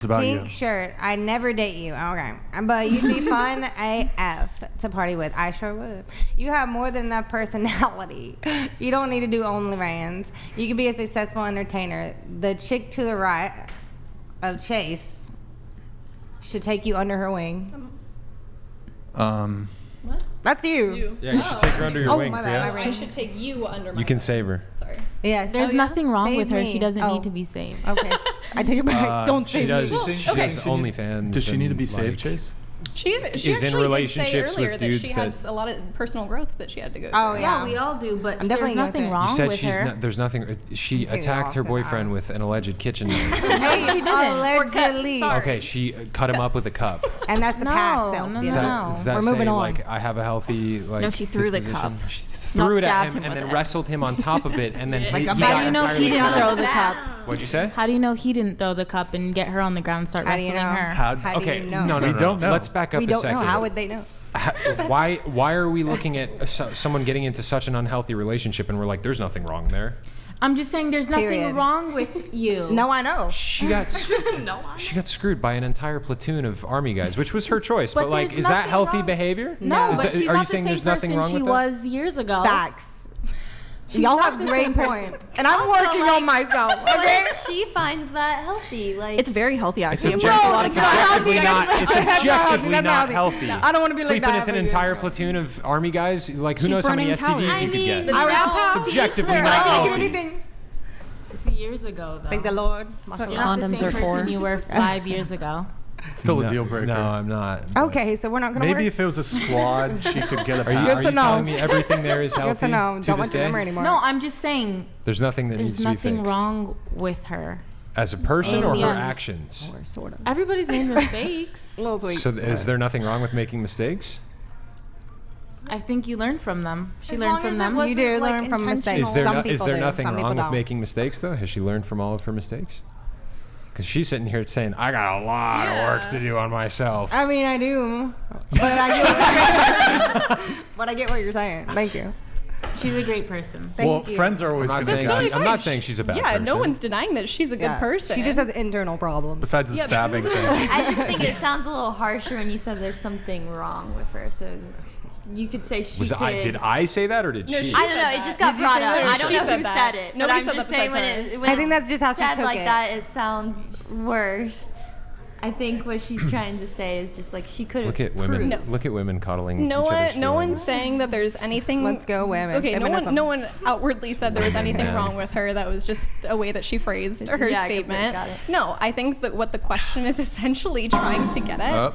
about Pink you. shirt. I never date you. Okay. But you'd be fun AF to party with. I sure would. You have more than enough personality. You don't need to do OnlyFans. You can be a successful entertainer. The chick to the right of Chase should take you under her wing. What? That's you. Yeah, you should take her under your wing. my bad. Priya. My I should take you under my You can wing. save her. Sorry. Yes. There's nothing wrong Save with her. me. She doesn't Oh. need to be saved. Okay. I take it back. Don't She save does. me. She does OnlyFans. Does she need to be and, saved, like, Chase? She is in actually did say relationships earlier with that dudes she that- has a lot of personal growth that she had to go through. Oh, yeah. Yeah, we all do, but I'm there's definitely nothing with it. wrong You said with she's her. not. There's nothing. She taking it attacked off her and boyfriend on. with an alleged kitchen knife. Hey, she didn't. allegedly. Sorry. Okay, she cut him up with a cup. And that's the No, past self. no, you Is know? that, is that We're moving saying, on. like, I have a healthy, like, No, she threw the disposition? cup. She Not threw it at stabbed him him and with then it. wrestled him on top of it, and then Like he a got bat. How do you know entirely he didn't covered. throw the cup? What'd you say? How do you know he didn't throw the cup and get her on the ground and start How do you wrestling know? her? How do Okay, you know? no, We don't know. Let's back up We a don't second. know. How would they know? Why are we looking at someone getting into such an unhealthy relationship and we're like, there's nothing wrong there? I'm just saying there's nothing Period. wrong with you. No, I know. She got she got screwed by an entire platoon of army guys, which was her choice. But, like, there's is that nothing healthy wrong. behavior? No, Is but that- she's are not you the saying same there's nothing person wrong she with that? was years ago. Facts. Y'all not have the great same person. points. And I'm Also, working like, on myself. What Okay? if she finds that healthy? Like, It's very healthy, It's actually. objectively not. It's That's not objectively healthy. not healthy. I don't wanna be like Sleeping that with an for you. entire platoon of army guys. Like, who She's knows how many burning STDs calories. you could get? I was It's objectively I not can't get healthy. anything. It's years ago, though. Thank the Lord. You're not the Condoms same are for. person you were 5 years ago. Still a deal breaker. No, I'm not. but- Okay, so we're not going to Maybe work. if it was a squad, she could get a Are you, pass. are to you know. telling me everything there is healthy Good to know. to Don't this want the day? number anymore. No, I'm just saying There's nothing that needs there's to be nothing fixed. wrong with her. As a person or her Aliens. actions? Or sort of. Everybody's made mistakes. A little sweet. So is there nothing wrong with making mistakes? I think you learn from them. She As learned long from as it them. wasn't, You do like, learn from mistakes. Is there Some no, is people there do, nothing some wrong people with don't. making mistakes though? Has she learned from all of her mistakes? Because she's sitting here saying, "I got a lot of work to do on myself." I mean, I do. But I get what you're saying. Thank you. She's a great person. Thank Well, you. friends are always I'm not going to saying guys. I'm not saying she's a bad Yeah, person. no one's denying that she's a good Yeah. person. She just has internal problems. Besides the stabbing thing. I just think it sounds a little harsher when you said there's something wrong with her. So you could say she Was could. did I say that or did No, she? she I don't said know. that. It just got Did you brought say up. that? I don't She know said who that. said it, but Nobody I'm said just that saying besides when I think that's just how she said took like it. that, it sounds worse. I think what she's trying to say is just like she could have. Look at women. No. Look at women coddling. No each other's one, no feelings. one's saying that there's anything. Let's go, women. Okay, Feminism. no one outwardly said there was anything Man. wrong with her. That was just a way that she phrased her Yeah, good statement. point, got it. No, I think that what the question is essentially trying to get at.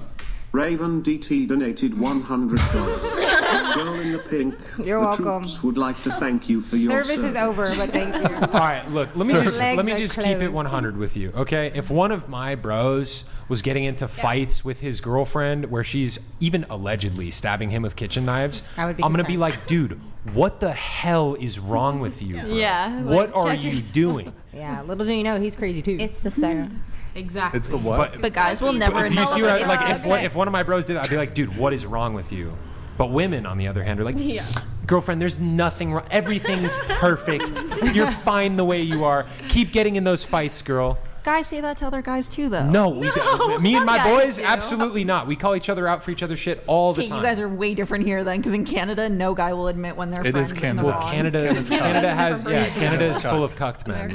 Raven DT donated $100. Girl in the pink. You're the welcome. troops would like to thank you for your Service is service. over, but thank you. All right, look. Let me Sir. just Legs are keep it closed. 100 with you, okay? If one of my bros was getting into fights with his girlfriend, where she's even allegedly stabbing him with kitchen knives, I would be I'm gonna be concerned. like, dude, what the hell is wrong with you? Bro? Yeah, What like, are check you yourself. doing? Yeah, little do you know, he's crazy too. It's the sex. Exactly. It's the what? But guys will never Do you admit see that what I, they like? are. If one of my bros did, I'd be like, dude, what is wrong with you? But women, on the other hand, are like, Yeah. girlfriend, there's nothing wrong. Everything's perfect. You're fine the way you are. Keep getting in those fights, girl. Guys say that to other guys too, though. No, me and my guys boys, do. absolutely not. We call each other out for each other's shit all the Okay, time. you guys are way different here then, because in Canada, no guy will admit when their It friends is are in the Canada. well, wrong. Canada has Canada is full of cucked men.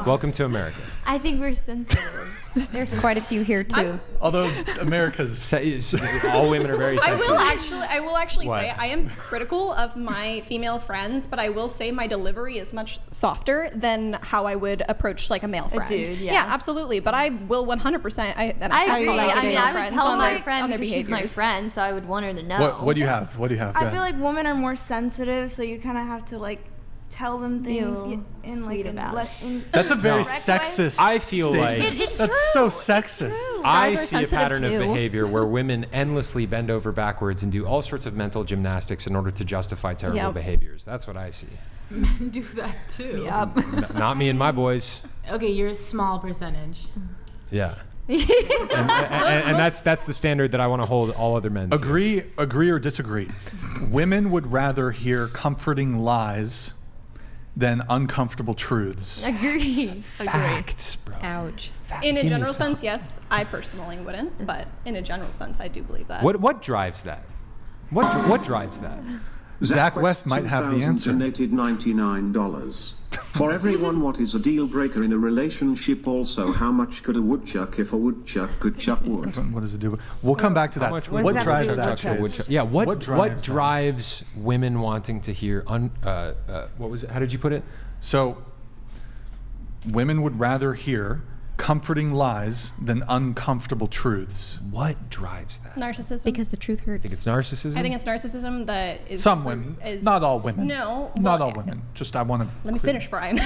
Welcome to America. I think we're sensitive. There's quite a few here too. Although America's All women are very I sensitive. will actually What? say I am critical of my female friends, but I will say my delivery is much softer than how I would approach like a male friend. dude, yeah. absolutely. But I will 100%. I agree. like I mean, I would friends tell on my their- friend on their because she's my behaviors. friend, so I would want her to know. what do you have? What do you have? Go I ahead. feel like women are more sensitive, so you kind of have to like tell them things Feel in like sweet a about less. That's a very direct way. sexist. I feel statement. like- It's that's true. so sexist. I Guys are see a sensitive pattern of too. behavior where women endlessly bend over backwards and do all sorts of mental gymnastics in order to justify terrible Yep. behaviors. That's what I see. do that too. Yep. Not me and my boys. Okay, you're a small percentage. Yeah. and that's the standard that I want to hold all other men to. Agree or disagree? Women would rather hear comforting lies than uncomfortable truths. Agree. Facts, bro. Ouch. In a Give me general some. sense, yes. I personally wouldn't, but in a general sense, I do believe that. What drives that? What drives that? Zach West might have the answer. Donated $99. For everyone, what is a deal breaker in a relationship? Also, how much could a woodchuck if a woodchuck could chuck wood? What does it do? We'll come back to How that. much What does that have drives to do that? with woodchucks? Chase? Yeah, what drives that? drives women wanting to hear what was it? How did you put it? So, women would rather hear comforting lies than uncomfortable truths. What drives that? Narcissism. Because the truth hurts. I think it's narcissism. I think it's narcissism that is. Some women, is- not all women. No. not well, all women. Just I want to. Let me finish, Brian.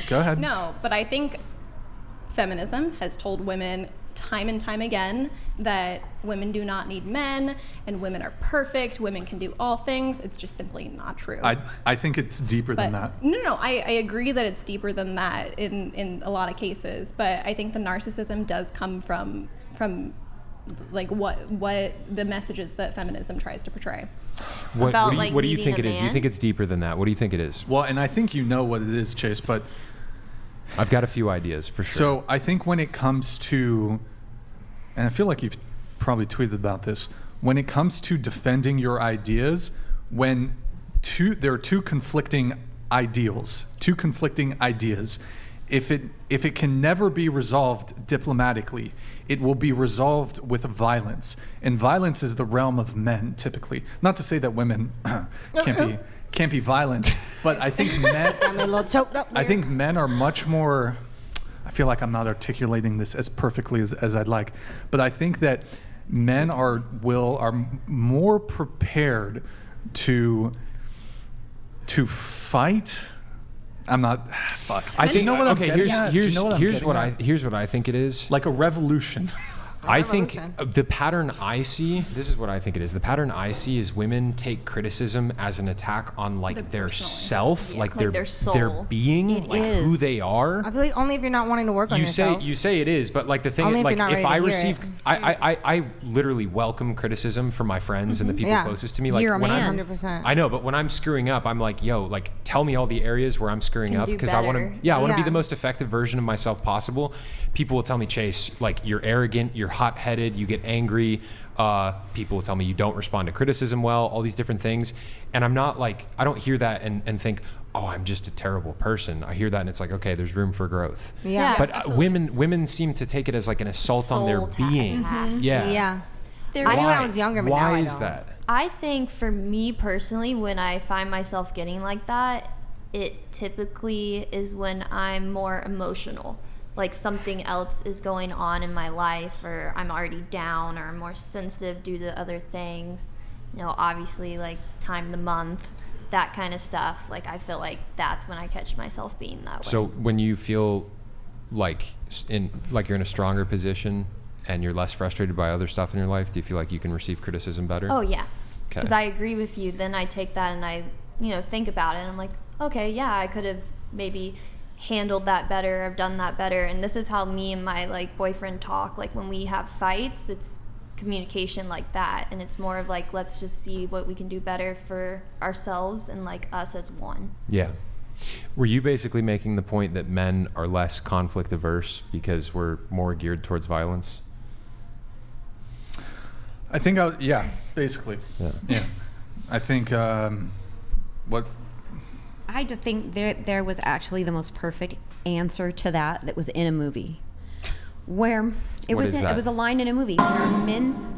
Go ahead. No, but I think feminism has told women time and time again that women do not need men and women are perfect. Women can do all things. It's just simply not true. I think it's deeper than that. No, I agree that it's deeper than that in a lot of cases, but I think the narcissism does come from like what the messages that feminism tries to portray. About, like, what do you needing think a it is? Do you man? think it's deeper than that? What do you think it is? Well, and I think you know what it is, Chase, but I've got a few ideas for sure. so I think when it comes to, and I feel like you've probably tweeted about this, when it comes to defending your ideas, when there are two conflicting ideals, if it can never be resolved diplomatically, it will be resolved with violence. And violence is the realm of men, typically. Not to say that women can't be violent, but I think men. I'm a little choked up. I think men are much more. I feel like I'm not articulating this as perfectly as I'd like, but I think that men are more prepared to fight. I'm not. Fuck. I think you know what I'm okay. getting at? Do you know what I'm getting at? Here's what I think it is. Like a revolution. I think revolution. the pattern I see, this is what I think it is. The pattern I see is women take criticism as an attack on like their personal. self, like like their their soul. being, It like is. who they are. I feel like only if you're not wanting to work on yourself. You say it is, but like the thing Only is, if like you're not if ready I to hear receive, it. I literally welcome criticism from my friends and the people Yeah. closest to me. Like You're a when man. 100%. I know, but when I'm screwing up, I'm like, yo, like tell me all the areas where I'm screwing Can up do because I want to. better. Yeah, I want to be Yeah. the most effective version of myself possible. People will tell me, Chase, like you're arrogant, you're hot-headed, you get angry. People will tell me you don't respond to criticism well, all these different things. And I'm not like, I don't hear that and think, oh, I'm just a terrible person. I hear that and it's like, okay, there's room for growth. Yeah. But women seem to take it as like an assault on their Soul attack. being. Yeah. Yeah. There I is- knew when I was younger, but now Why I is don't. that? I think for me personally, when I find myself getting like that, it typically is when I'm more emotional. Like something else is going on in my life, or I'm already down, or I'm more sensitive due to other things. You know, obviously, like time of the month, that kind of stuff. Like, I feel like that's when I catch myself being that way. So when you feel like you're in a stronger position and you're less frustrated by other stuff in your life, do you feel like you can receive criticism better? Oh, yeah. Okay. Because I agree with you. Then I take that and I, think about it. And I'm like, okay, yeah, I could have maybe handled that better. I've done that better. And this is how me and my boyfriend talk. Like when we have fights, it's communication like that. And it's more of like, let's just see what we can do better for ourselves and like us as one. Yeah. Were you basically making the point that men are less conflict averse because we're more geared towards violence? I think yeah, basically. Yeah. I think what I just think there was actually the most perfect answer to that was in a movie, where it What was is that? it was a line in a movie where men.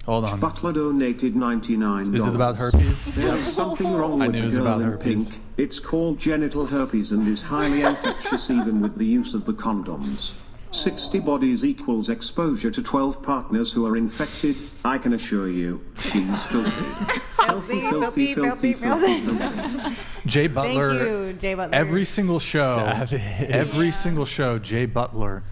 Hold on. Butler donated $99. Is it about herpes? There's something wrong I with knew it the was girl about in herpes. pink. It's called genital herpes and is highly infectious even with the use of the condoms. 60 bodies equals exposure to 12 partners who are infected. I can assure you, she's filthy. Filthy. Jay Thank Butler. you, Jay Butler. Every single show, Jay Butler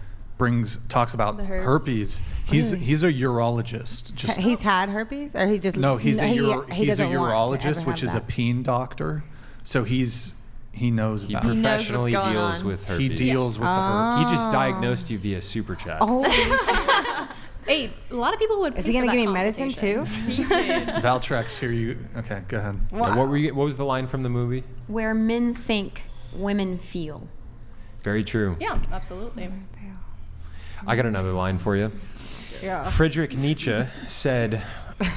talks about The herbs. herpes. He's a urologist. Just He's had herpes, or he just no, he's a he urologist, doesn't want to ever which have is a that. peen doctor. So he knows He about it. professionally what's going deals on. with herpes. He deals with the herpes. He just diagnosed you via super chat. Oh, Hey, a lot of people would. Is he going gonna to give me medicine too? Valtrex, here you. Okay, go ahead. Yeah, what was the line from the movie? Where men think, women feel. Very true. Yeah, absolutely. I got another line for you. Yeah. Friedrich Nietzsche said,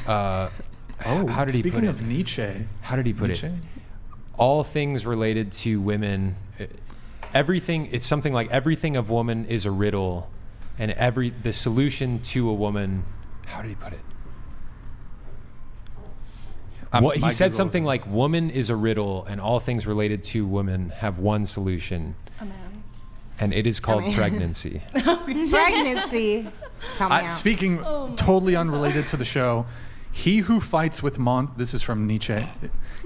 how did he put Speaking it? of Nietzsche. How did he put Nietzsche? it? All things related to women, everything, it's something like everything of woman is a riddle, and the solution to a woman, how did he put it? He said something like, woman is a riddle, and all things related to women have one solution. A man. And it is called pregnancy. Pregnancy. Count me out. Speaking totally unrelated to the show, he who fights with this is from Nietzsche.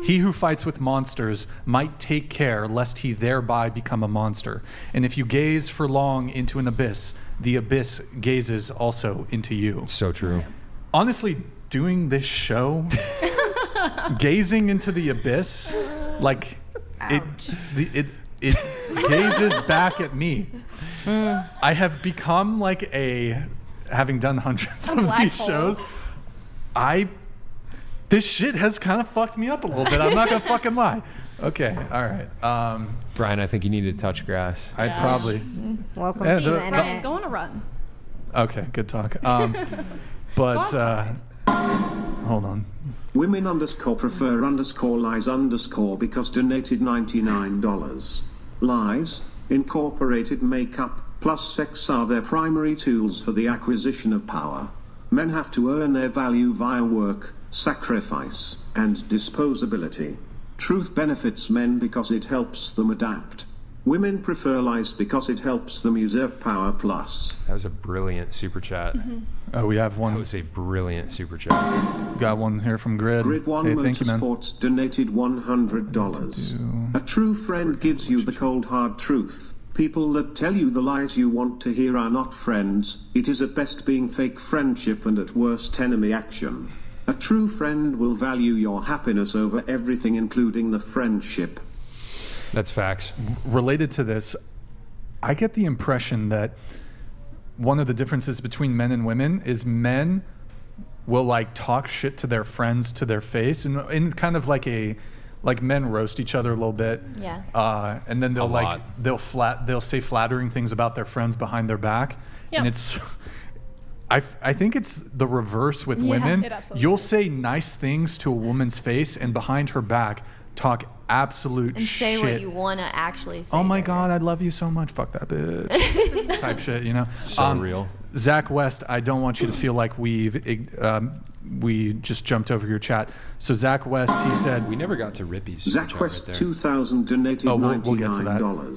He who fights with monsters might take care lest he thereby become a monster. And if you gaze for long into an abyss, the abyss gazes also into you. So true. Honestly, doing this show, gazing into the abyss, like it gazes back at me. I have become like having done hundreds of these shows, this shit has kind of fucked me up a little bit. I'm not gonna fucking lie. Okay, all right. Brian, I think you need to touch grass. I'd probably. Welcome Yeah, to the Ryan, internet. go on a run. Okay, good talk. But hold on. Women prefer lies because donated $99. Lies, incorporated makeup, plus sex are their primary tools for the acquisition of power. Men have to earn their value via work, sacrifice, and disposability. Truth benefits men because it helps them adapt. Women prefer lies because it helps them usurp power plus. That was a brilliant super chat. Oh, we have one. That was a brilliant super chat. Got one here from Grid. Grid One Hey, thank you, man. Motorsports donated $100. A true friend gives you the cold hard truth. People that tell you the lies you want to hear are not friends. It is at best being fake friendship and at worst enemy action. A true friend will value your happiness over everything, including the friendship. That's facts. Related to this, I get the impression that one of the differences between men and women is men will like talk shit to their friends to their face, and in kind of like men roast each other a little bit. Yeah. And then they'll say flattering things about their friends behind their back. Yeah. And it's I think it's the reverse with Yeah, women. it absolutely You'll is. say nice things to a woman's face, and behind her back talk absolute And shit. say what you want to actually say. Oh my to God, her. I love you so much. Fuck that bitch. Type shit, you know? So real. Zach West, I don't want you to feel like we just jumped over your chat. So Zach West, he said, We never got to Rippy's super Zach chat Quest right there. 2000 donated Oh, we'll get to that. $99.